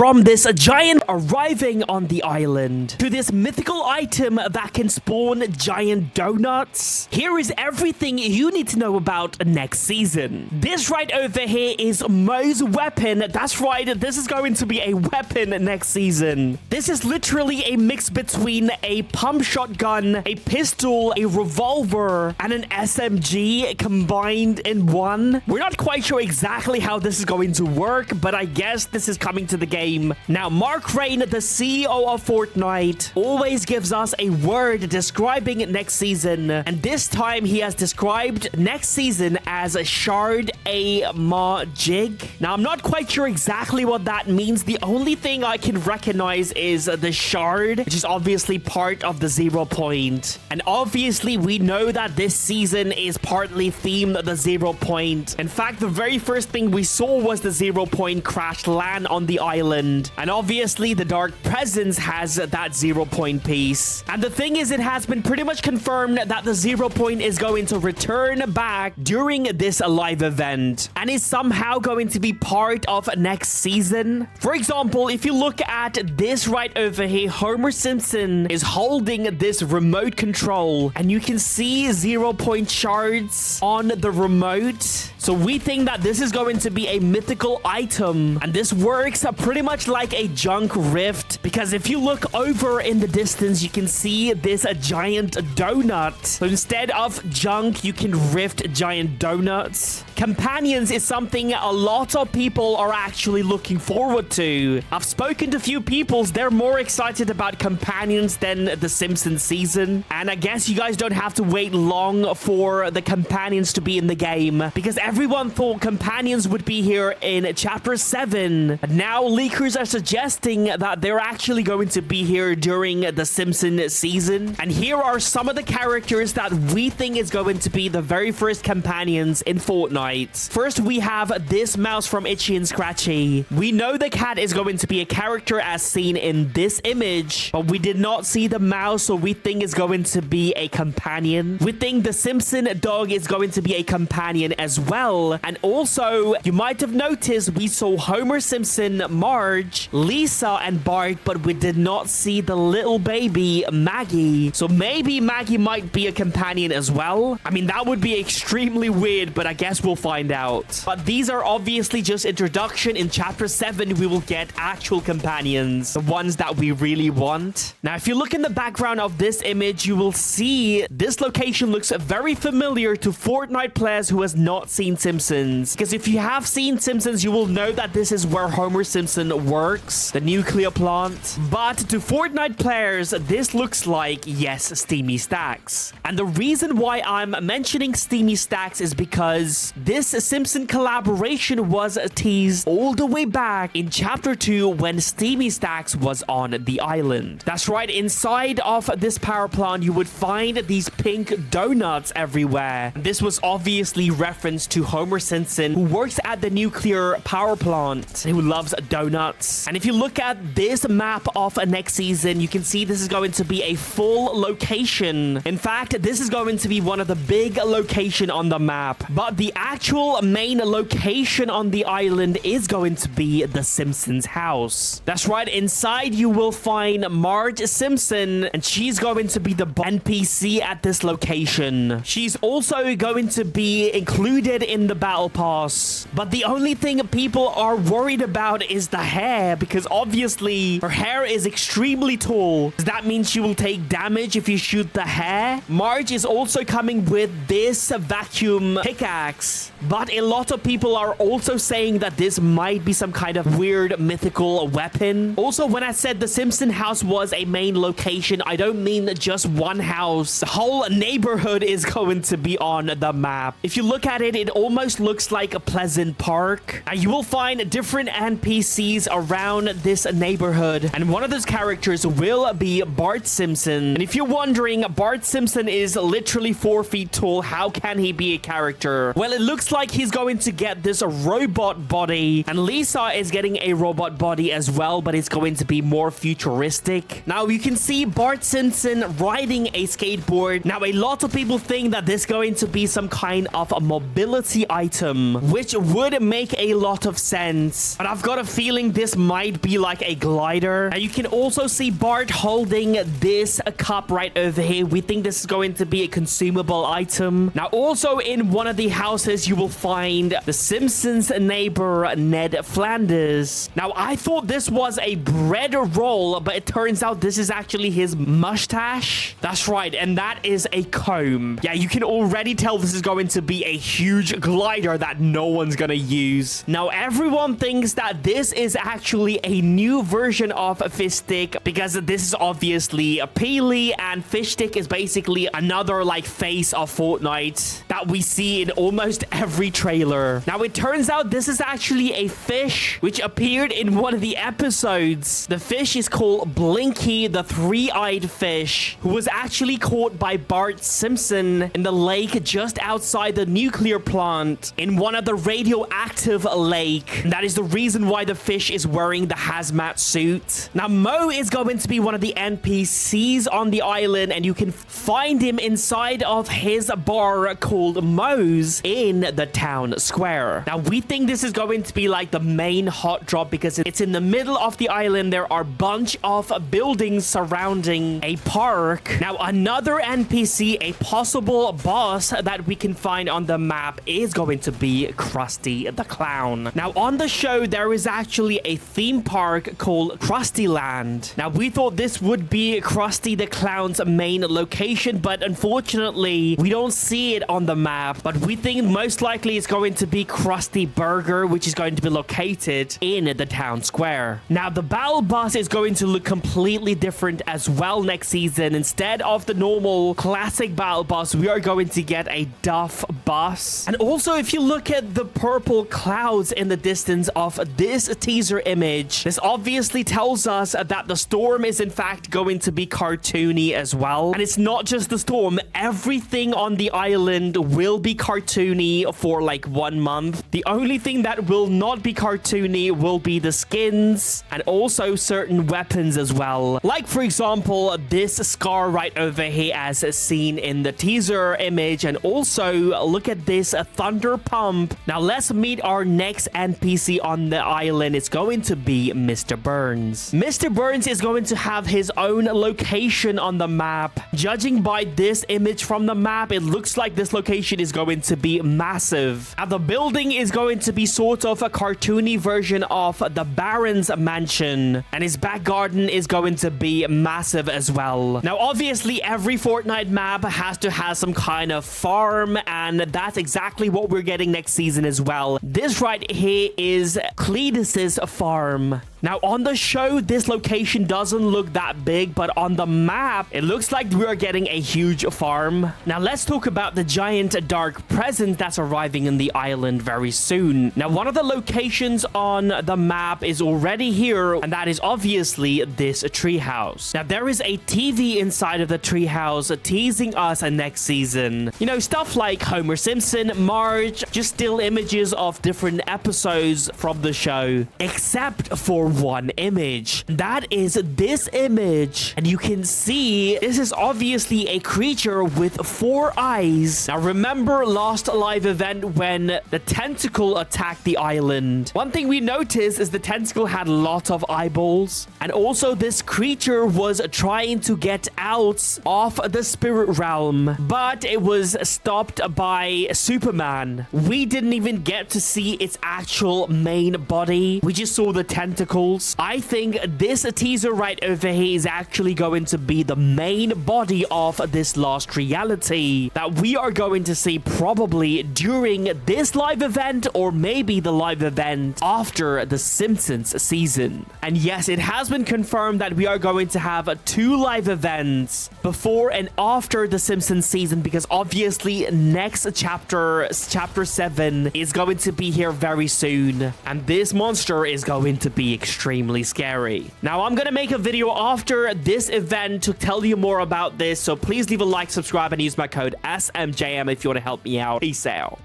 From this giant arriving on the island to this mythical item that can spawn giant donuts, here is everything you need to know about next season. This right over here is Mo's weapon. That's right, this is going to be a weapon next season. This is literally a mix between a pump shotgun, a pistol, a revolver, and an SMG combined in one. We're not quite sure exactly how this is going to work, but I guess this is coming to the game. Now, Mark Rain, the CEO of Fortnite, always gives us a word describing next season, and this time he has described next season as a shard a ma-jig. Now, I'm not quite sure exactly what that means. The only thing I can recognize is the shard, which is obviously part of the 0 point. And obviously, we know that this season is partly themed the 0 point. In fact, the very first thing we saw was the 0 point crash land on the island. And obviously, the Dark Presence has that 0 point piece. And the thing is, it has been pretty much confirmed that the 0 point is going to return back during this live event and is somehow going to be part of next season. For example, if you look at this right over here, Homer Simpson is holding this remote control and you can see 0 point shards on the remote. So we think that this is going to be a mythical item, and this works pretty much like a junk rift, because if you look over in the distance, you can see this giant donut. So instead of junk, you can rift giant donuts. Companions is something a lot of people are actually looking forward to. I've spoken to a few people, they're more excited about companions than the Simpsons season. And I guess you guys don't have to wait long for the companions to be in the game, because everyone thought companions would be here in Chapter 7. Now leakers are suggesting that they're actually going to be here during the Simpsons season. And here are some of the characters that we think is going to be the very first companions in Fortnite. First, we have this mouse from Itchy and Scratchy. We know the cat is going to be a character as seen in this image, but we did not see the mouse, so we think it's going to be a companion. We think the Simpson dog is going to be a companion as well. And also, you might have noticed we saw Homer Simpson, Marge, Lisa, and Bart, but we did not see the little baby, Maggie. So maybe Maggie might be a companion as well. I mean, that would be extremely weird, but I guess we'll find out. But these are obviously just introduction. In Chapter 7, we will get actual companions, the ones that we really want. Now, if you look in the background of this image, you will see this location looks very familiar to Fortnite players who has not seen Simpsons. Because if you have seen Simpsons, you will know that this is where Homer Simpson works, the nuclear plant. But to Fortnite players, this looks like, yes, Steamy Stacks. And the reason why I'm mentioning Steamy Stacks is because this Simpson collaboration was teased all the way back in Chapter 2 when Steamy Stacks was on the island. That's right, inside of this power plant, you would find these pink donuts everywhere. This was obviously referenced to Homer Simpson, who works at the nuclear power plant, who loves donuts. And if you look at this map of next season, you can see this is going to be a full location. In fact, this is going to be one of the big locations on the map. But the actual main location on the island is going to be the Simpsons house. That's right, inside you will find Marge Simpson, and she's going to be the NPC at this location. She's also going to be included in the battle pass. But the only thing people are worried about is the hair, because obviously her hair is extremely tall. Does that mean she will take damage if you shoot the hair? Marge is also coming with this vacuum pickaxe, but a lot of people are also saying that this might be some kind of weird mythical weapon. Also, when I said the Simpson house was a main location, I don't mean just one house. The whole neighborhood is going to be on the map. If you look at it, it almost looks like a Pleasant Park. You will find different NPCs around this neighborhood, and one of those characters will be Bart Simpson. And if you're wondering, Bart Simpson is literally 4 feet tall. How can he be a character? Well, it looks like he's going to get this robot body, and Lisa is getting a robot body as well, but it's going to be more futuristic. Now, you can see Bart Simpson riding a skateboard. Now, a lot of people think that this is going to be some kind of a mobility item, which would make a lot of sense. But I've got a feeling think this might be like a glider. And you can also see Bart holding this cup right over here. We think this is going to be a consumable item. Now, also in one of the houses, you will find the Simpsons neighbor, Ned Flanders. Now, I thought this was a bread roll, but it turns out this is actually his mustache. That's right, and that is a comb. Yeah, you can already tell this is going to be a huge glider that no one's gonna use. Now, everyone thinks that this is actually a new version of Fish Stick because this is obviously a Peely, and Fish Stick is basically another like face of Fortnite that we see in almost every trailer. Now, it turns out this is actually a fish which appeared in one of the episodes. The fish is called Blinky, the three-eyed fish, who was actually caught by Bart Simpson in the lake just outside the nuclear plant in one of the radioactive lake. And that is the reason why the fish is wearing the hazmat suit. Now, Mo is going to be one of the NPCs on the island, and you can find him inside of his bar called Mo's in the town square. Now, we think this is going to be like the main hot drop because it's in the middle of the island. There are a bunch of buildings surrounding a park. Now, another NPC, a possible boss that we can find on the map, is going to be Krusty the Clown. Now, on the show, there is actually a theme park called Krusty Land. Now, we thought this would be Krusty the Clown's main location, but unfortunately, we don't see it on the map. But we think most likely it's going to be Krusty Burger, which is going to be located in the town square. Now, the battle bus is going to look completely different as well next season. Instead of the normal classic battle bus, we are going to get a Duff bus. And also, if you look at the purple clouds in the distance of this teaser image, this obviously tells us that the storm is in fact going to be cartoony as well. And it's not just the storm. Everything on the island will be cartoony for like 1 month. The only thing that will not be cartoony will be the skins and also certain weapons as well. Like, for example, this scar right over here as seen in the teaser image. And also, look at this thunder pump. Now, let's meet our next NPC on the island. It's going to be Mr. Burns. Mr. Burns is going to have his own location on the map. Judging by this image from the map, it looks like this location is going to be massive. Now, the building is going to be sort of a cartoony version of the Baron's mansion, and his back garden is going to be massive as well. Now, obviously, every Fortnite map has to have some kind of farm, and that's exactly what we're getting next season as well. This right here is Cletus's farm. Now, on the show, this location doesn't look that big, but on the map, it looks like we're getting a huge farm. Now, let's talk about the giant dark presence that's arriving in the island very soon. Now, one of the locations on the map is already here, and that is obviously this treehouse. Now, there is a TV inside of the treehouse teasing us next season. You know, stuff like Homer Simpson, Marge, just still images of different episodes from the show, except for one image. That is this image, and you can see this is obviously a creature with 4 eyes. Now, remember last live event when the tentacle attacked the island? One thing we noticed is the tentacle had a lot of eyeballs, and also this creature was trying to get out of the spirit realm, but it was stopped by Superman. We didn't even get to see its actual main body. We just saw the tentacle. I think this teaser right over here is actually going to be the main body of this last reality that we are going to see probably during this live event, or maybe the live event after the Simpsons season. And yes, it has been confirmed that we are going to have 2 live events before and after the Simpsons season, because obviously next chapter 7 is going to be here very soon, and this monster is going to be extremely scary. Now, I'm gonna make a video after this event to tell you more about this, so please leave a like, subscribe, and use my code SMJM if you want to help me out. Peace out.